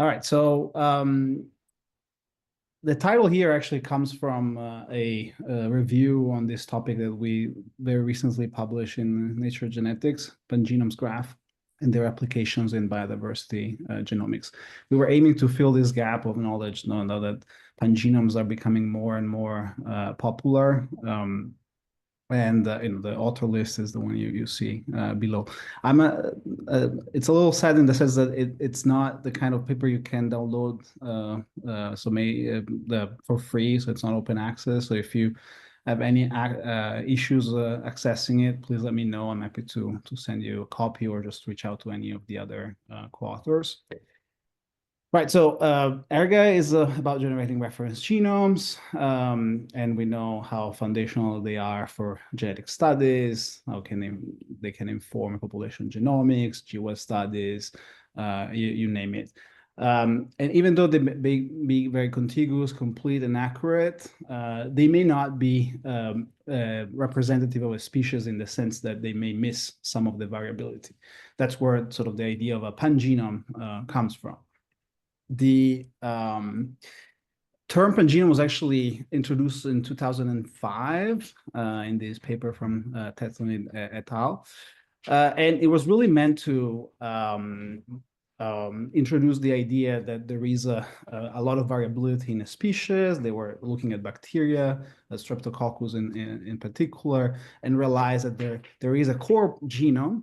All right, so the title here actually comes from a review on this topic that we very recently published in Nature Genetics, Pangenomes graph, and their applications in biodiversity genomics. We were aiming to fill this gap of knowledge now that pangenomes are becoming more and more popular. And the author list is the one you see below. It's a little sad in the sense that it's not the kind of paper you can download for free, so it's not open access. So if you have any issues accessing it, please let me know. I'm happy to send you a copy or just reach out to any of the other co-authors. Right, so ERGA is about generating reference genomes, and we know how foundational they are for genetic studies. How can they can inform population genomics, GWAS studies, you name it. And even though they may be very contiguous, complete, and accurate, they may not be representative of a species in the sense that they may miss some of the variability. That's where sort of the idea of a pangenome comes from. The term pangenome was actually introduced in 2005 in this paper from Tetlin et al. And it was really meant to introduce the idea that there is a lot of variability in a species. They were looking at bacteria, Streptococcus in particular, and realized that there is a core genome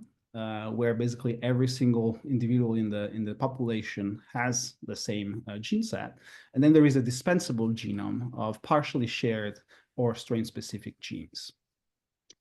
where basically every single individual in the population has the same gene set. And then there is a dispensable genome of partially shared or strain-specific genes.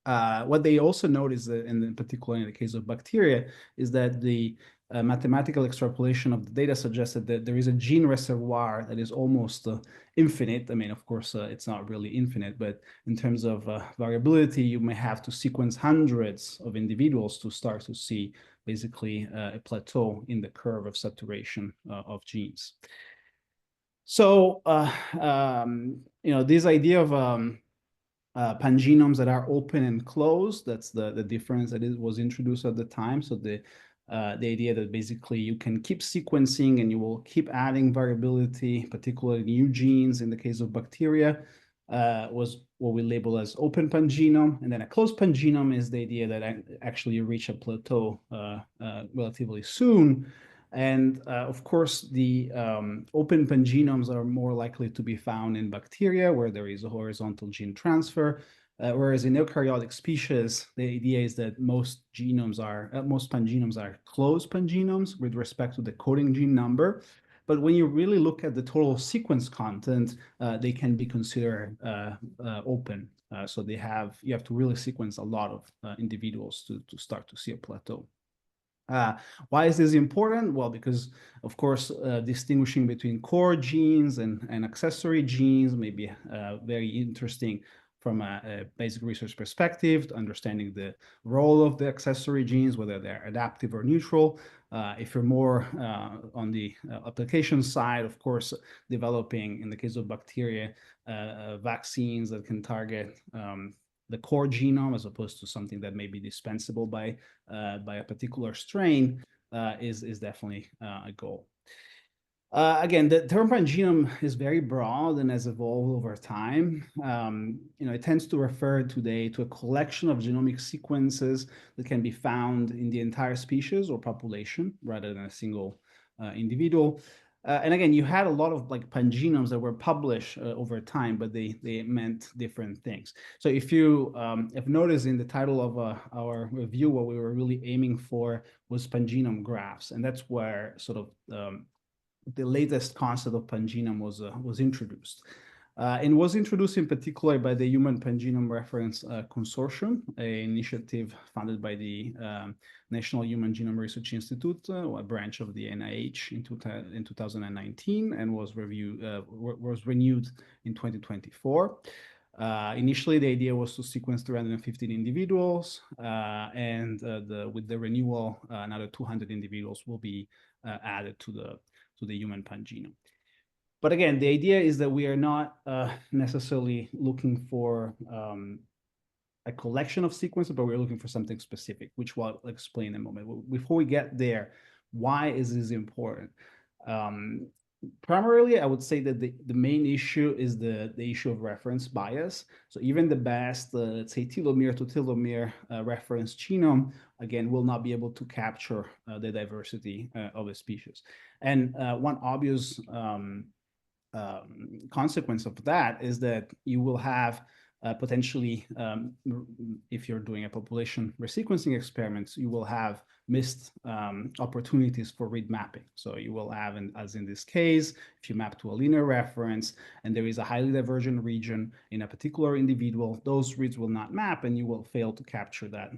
What they also noticed, in particular in the case of bacteria, is that the mathematical extrapolation of the data suggested that there is a gene reservoir that is almost infinite. I mean, of course, it's not really infinite, but in terms of variability, you may have to sequence hundreds of individuals to start to see basically a plateau in the curve of saturation of genes. So, this idea of pangenomes that are open and closed, that's the difference that was introduced at the time. So the idea that basically you can keep sequencing and you will keep adding variability, particularly new genes in the case of bacteria, was what we label as open pangenome. And then a closed pangenome is the idea that actually you reach a plateau relatively soon. And of course, the open pangenomes are more likely to be found in bacteria where there is a horizontal gene transfer. Whereas in eukaryotic species, the idea is that most pangenomes are closed pangenomes with respect to the coding gene number. But when you really look at the total sequence content, they can be considered open. So you have to really sequence a lot of individuals to start to see a plateau. Why is this important? Well, because, of course, distinguishing between core genes and accessory genes may be very interesting from a basic research perspective, understanding the role of the accessory genes, whether they're adaptive or neutral. If you're more on the application side, of course, developing, in the case of bacteria, vaccines that can target the core genome as opposed to something that may be dispensable by a particular strain is definitely a goal. Again, the term pangenome is very broad and has evolved over time. It tends to refer today to a collection of genomic sequences that can be found in the entire species or population rather than a single individual. And again, you had a lot of pangenomes that were published over time, but they meant different things. So if you have noticed in the title of our review, what we were really aiming for was pangenome graphs, and that's where sort of the latest concept of pangenome was introduced. And was introduced in particular by the Human Pangenome Reference Consortium, an initiative funded by the National Human Genome Research Institute, a branch of the NIH in 2019, and was renewed in 2024. Initially, the idea was to sequence 315 individuals, and with the renewal, another 200 individuals will be added to the human pangenome. But again, the idea is that we are not necessarily looking for a collection of sequences, but we're looking for something specific, which I'll explain in a moment. Before we get there, why is this important? Primarily, I would say that the main issue is the issue of reference bias. So even the best, let's say, telomere to telomere reference genome, again, will not be able to capture the diversity of a species. And one obvious consequence of that is that you will have potentially, if you're doing a population resequencing experiments, you will have missed opportunities for read mapping. So you will have, as in this case, if you map to a linear reference and there is a highly divergent region in a particular individual, those reads will not map and you will fail to capture that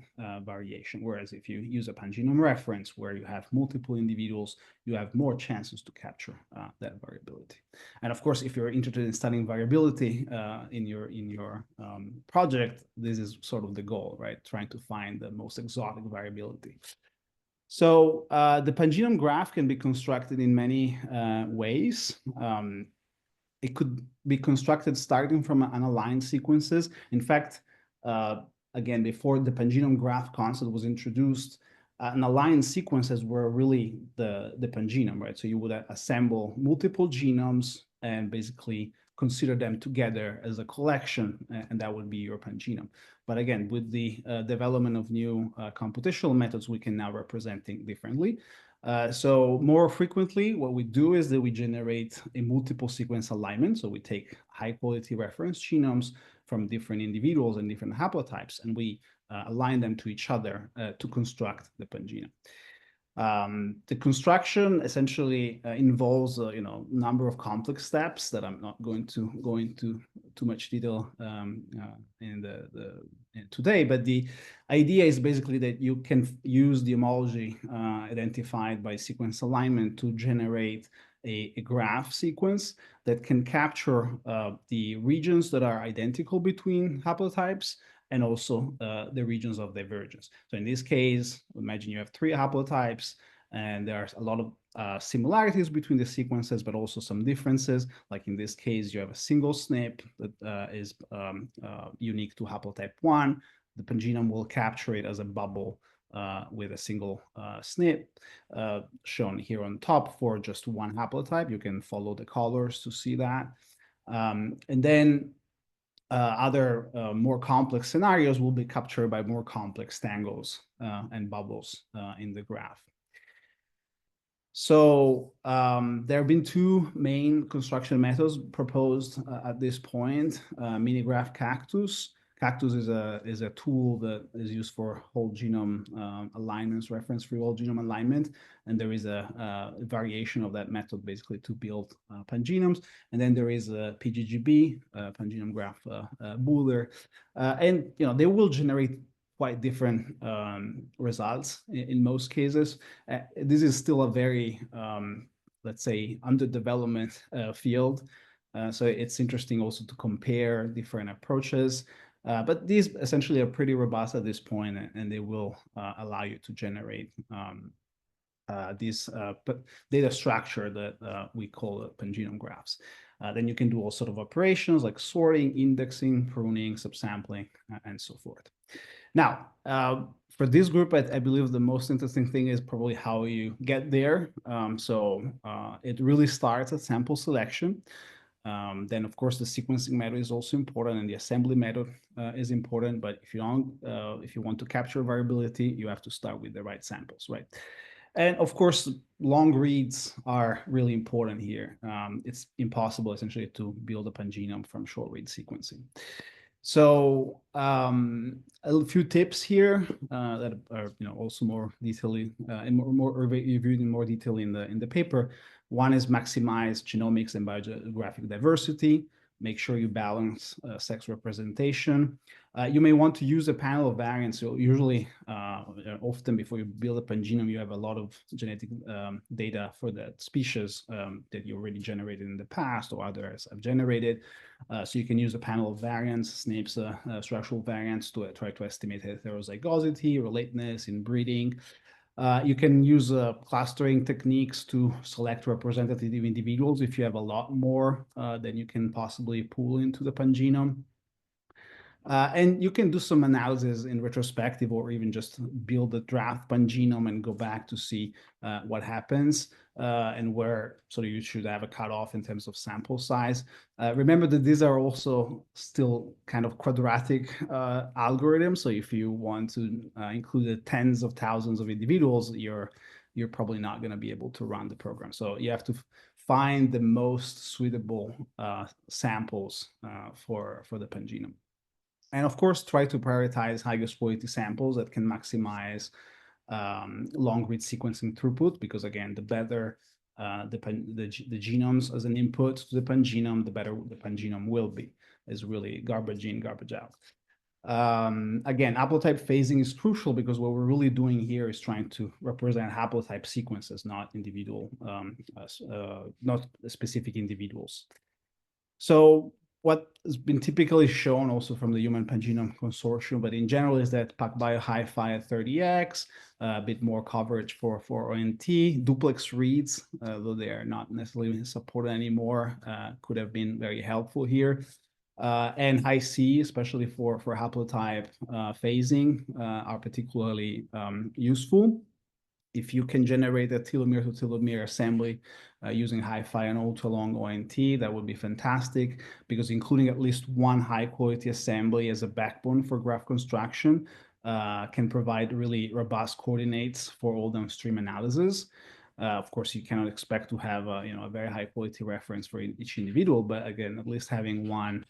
variation. Whereas if you use a pangenome reference where you have multiple individuals, you have more chances to capture that variability. And of course, if you're interested in studying variability in your project, this is sort of the goal, right? Trying to find the most exotic variability. So the pangenome graph can be constructed in many ways. It could be constructed starting from unaligned sequences. In fact, again, before the pangenome graph concept was introduced, aligned sequences were really the pangenome, right? So you would assemble multiple genomes and basically consider them together as a collection, and that would be your pangenome. But again, with the development of new computational methods, we can now represent things differently. So more frequently, what we do is that we generate a multiple sequence alignment. So we take high quality reference genomes from different individuals and different haplotypes, and we align them to each other to construct the pangenome. The construction essentially involves a number of complex steps that I'm not going to go into too much detail today, but the idea is basically that you can use the homology identified by sequence alignment to generate a graph sequence that can capture the regions that are identical between haplotypes and also the regions of divergence. So in this case, imagine you have 3 haplotypes, and there's a lot of similarities between the sequences, but also some differences. Like in this case, you have a single SNP that is unique to haplotype 1. The pangenome will capture it as a bubble with a single SNP shown here on top for just one haplotype. You can follow the colors to see that. And then other more complex scenarios will be captured by more complex tangles and bubbles in the graph. So there have been 2 main construction methods proposed at this point. Minigraph Cactus. Cactus is a tool that is used for whole genome alignments, reference-free whole genome alignment, and there is a variation of that method basically to build pangenomes. And then there is a PGGB, Pangenome Graph Builder, and they will generate quite different results in most cases. This is still a very, let's say, under development field. So it's interesting also to compare different approaches. But these essentially are pretty robust at this point, and they will allow you to generate this data structure that we call pangenome graphs. Then you can do all sort of operations like sorting, indexing, pruning, subsampling, and so forth. Now, for this group, I believe the most interesting thing is probably how you get there. So it really starts at sample selection. Then, of course, the sequencing method is also important, and the assembly method is important. But if you want to capture variability, you have to start with the right samples, right? And of course, long reads are really important here. It's impossible essentially to build a pangenome from short read sequencing. So a few tips here that are also more detailedly and more reviewed in more detail in the paper. One is maximize genomics and biographic diversity. Make sure you balance sex representation. You may want to use a panel of variants. So usually, often before you build a pangenome, you have a lot of genetic data for that species that you already generated in the past or others have generated. So you can use a panel of variants, SNPs, structural variants to try to estimate heterozygosity, relateness, inbreeding. You can use clustering techniques to select representative individuals. If you have a lot more, then you can possibly pull into the pangenome. And you can do some analysis in retrospective, or even just build a draft pangenome and go back to see what happens, and where sort of you should have a cutoff in terms of sample size. Remember that these are also still kind of quadratic algorithms. So if you want to include the tens of thousands of individuals, you're probably not going to be able to run the program. So you have to find the most suitable samples for the pangenome. And of course, try to prioritize highest quality samples that can maximize long read sequencing throughput, because again, the better the genomes as an input to the pangenome, the better the pangenome will be. Is really garbage in, garbage out. Again, haplotype phasing is crucial, because what we're really doing here is trying to represent haplotype sequences, not individual, not specific individuals. So what has been typically shown also from the Human Pangenome Consortium, but in general, is that PacBio HiFi at 30x, a bit more coverage for ONT, duplex reads, though they are not necessarily supported anymore, could have been very helpful here. And Hi-C, especially for haplotype phasing, are particularly useful. If you can generate a telomere to telomere assembly using HiFi and ultra-long ONT, that would be fantastic, because including at least one high-quality assembly as a backbone for graph construction can provide really robust coordinates for all downstream analysis. Of course, you cannot expect to have a very high-quality reference for each individual, but again, at least having one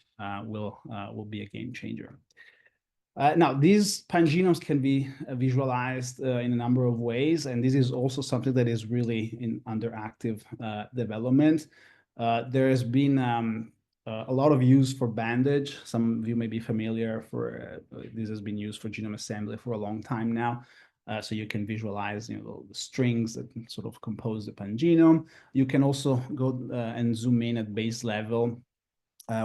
will be a game changer. Now, these pangenomes can be visualized in a number of ways, and this is also something that is really under active development. There has been a lot of use for bandage. Some of you may be familiar this has been used for genome assembly for a long time now. So you can visualize the strings that sort of compose the pangenome. You can also go and zoom in at base level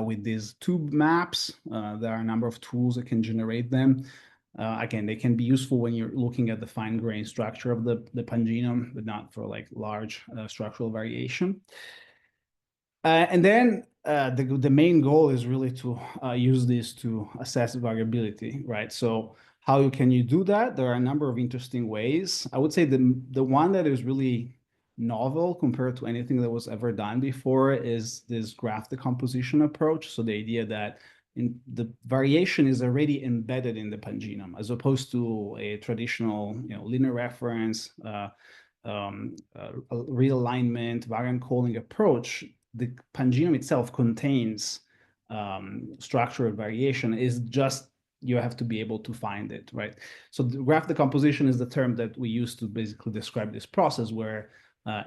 with these tube maps. There are a number of tools that can generate them. Again, they can be useful when you're looking at the fine-grained structure of the pangenome, but not for like large structural variation. And then the main goal is really to use this to assess variability, right? So how can you do that? There are a number of interesting ways. I would say the one that is really novel compared to anything that was ever done before is this graph decomposition approach. So the idea that the variation is already embedded in the pangenome, as opposed to a traditional linear reference, realignment, variant calling approach. The pangenome itself contains structural variation. Is just you have to be able to find it, right? So the graph decomposition is the term that we use to basically describe this process, where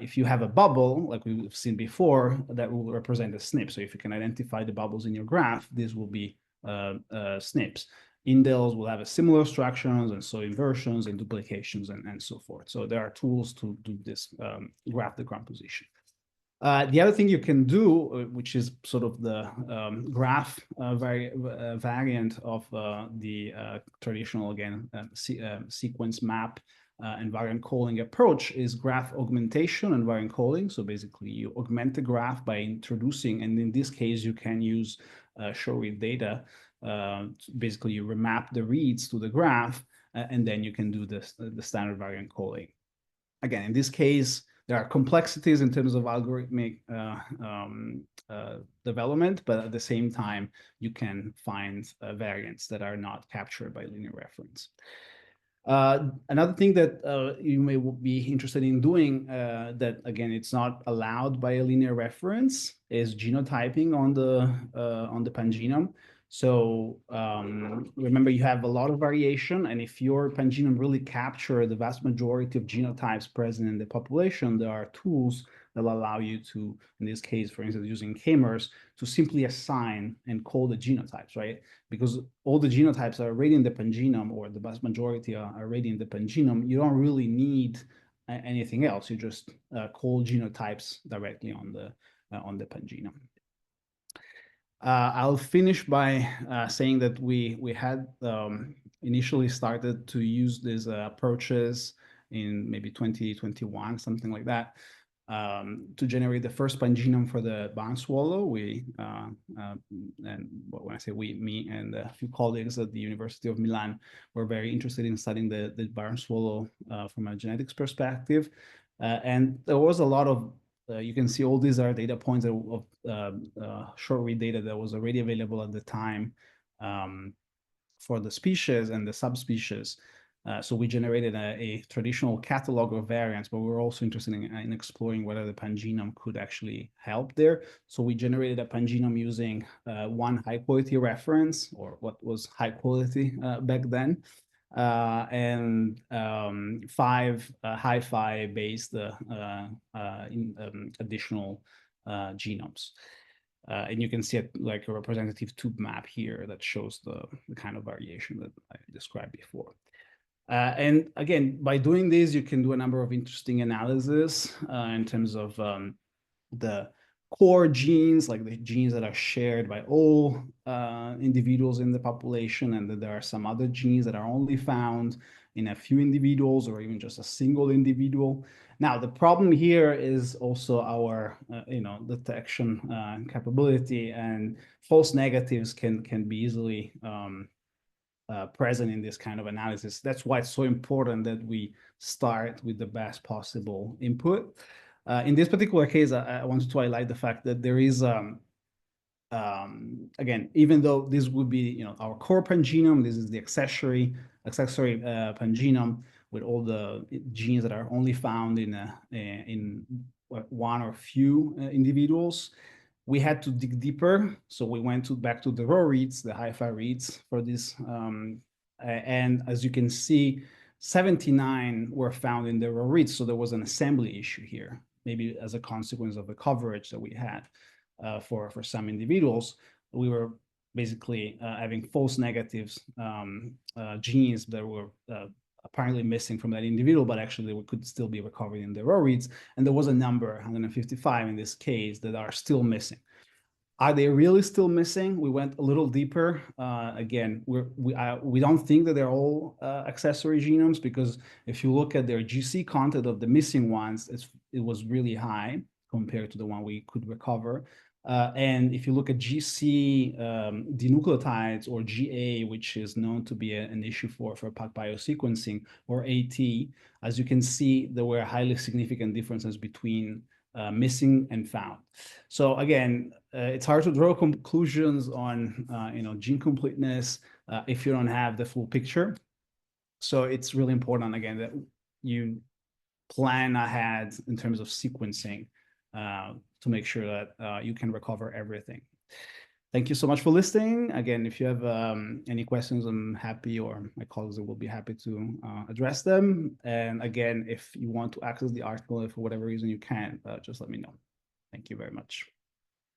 if you have a bubble, like we've seen before, that will represent a SNP. So if you can identify the bubbles in your graph, these will be SNPs. Indels will have a similar structures, and so inversions and duplications and so forth. So there are tools to do this graph decomposition. The other thing you can do, which is sort of the graph variant of the traditional, again, sequence map and variant calling approach, is graph augmentation and variant calling. So basically, you augment the graph by introducing, and in this case, you can use show read data. Basically, you remap the reads to the graph, and then you can do the standard variant calling. Again, in this case, there are complexities in terms of algorithmic development, but at the same time, you can find variants that are not captured by linear reference. Another thing that you may be interested in doing that, again, it's not allowed by a linear reference, is genotyping on the pangenome. So remember, you have a lot of variation, and if your pangenome really capture the vast majority of genotypes present in the population, there are tools that will allow you to, in this case, for instance, using k-mers, to simply assign and call the genotypes, right? Because all the genotypes are already in the pangenome, or the vast majority are already in the pangenome. You don't really need anything else. You just call genotypes directly on the pangenome. I'll finish by saying that we had initially started to use these approaches in maybe 2021, something like that. to generate the first pangenome for the barn swallow. And when I say we, me and a few colleagues at the University of Milan were very interested in studying the barn swallow from a genetics perspective. And there was a lot of, you can see all these are data points of short read data that was already available at the time for the species and the subspecies. So we generated a traditional catalog of variants, but we were also interested in exploring whether the pangenome could actually help there. So we generated a pangenome using one high quality reference, or what was high quality back then, and 5 hi-fi based additional genomes. And you can see it like a representative tube map here that shows the kind of variation that I described before. And again, by doing this, you can do a number of interesting analysis in terms of the core genes, like the genes that are shared by all individuals in the population, and that there are some other genes that are only found in a few individuals or even just a single individual. Now, the problem here is also our, detection capability, and false negatives can be easily present in this kind of analysis. That's why it's so important that we start with the best possible input. In this particular case, I wanted to highlight the fact that there is, again, even though this would be, our core pangenome, this is the accessory pangenome with all the genes that are only found in one or few individuals. We had to dig deeper, so we went back to the raw reads, the hi-fi reads for this, and as you can see, 79 were found in the raw reads, so there was an assembly issue here, maybe as a consequence of the coverage that we had for some individuals. We were basically having false negatives genes that were apparently missing from that individual, but actually they could still be recovered in the raw reads. And there was a number, 155 in this case, that are still missing. Are they really still missing? We went a little deeper. Again, we don't think that they're all accessory genomes, because if you look at their GC content of the missing ones, it was really high compared to the one we could recover. And if you look at GC denucleotides, or GA, which is known to be an issue for PacBio sequencing, or AT, as you can see, there were highly significant differences between missing and found. So again, it's hard to draw conclusions on gene completeness if you don't have the full picture. So it's really important, again, that you plan ahead in terms of sequencing to make sure that you can recover everything. Thank you so much for listening. Again, if you have any questions, I'm happy, or my colleagues will be happy to address them. And again, if you want to access the article, if for whatever reason you can't, just let me know. Thank you very much.